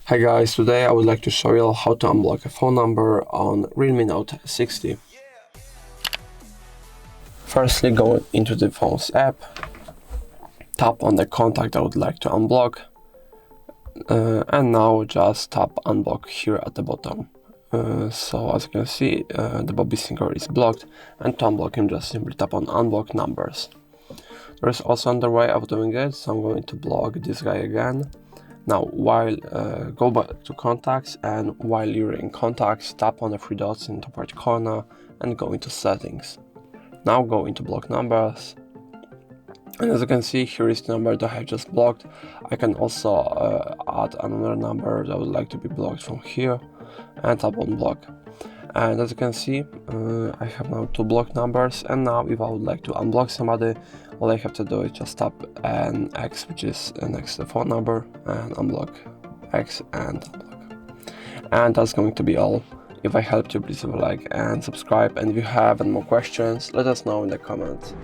Hi guys, today I would like to show you how to unblock a phone number on REALME Note 60. Firstly, go into the phone's app, tap on the contact I would like to unblock, and now just tap unblock here at the bottom. So as you can see, the Bobby Singer is blocked, and to unblock him just simply tap on unblock numbers. There's also another way of doing it, so I'm going to block this guy again. Now, go back to contacts, and while you're in contacts, tap on the three dots in the top right corner and go into settings. Now go into block numbers, and as you can see, here is the number that I have just blocked. I can also add another number that I would like to be blocked from here, and tap on block. And as you can see, I have now two block numbers, and now if I would like to unblock somebody, all I have to do is just tap an X, which is next to the phone number, and unblock X and unblock. And that's going to be all. If I helped you, please leave a like and subscribe, and if you have any more questions, let us know in the comments.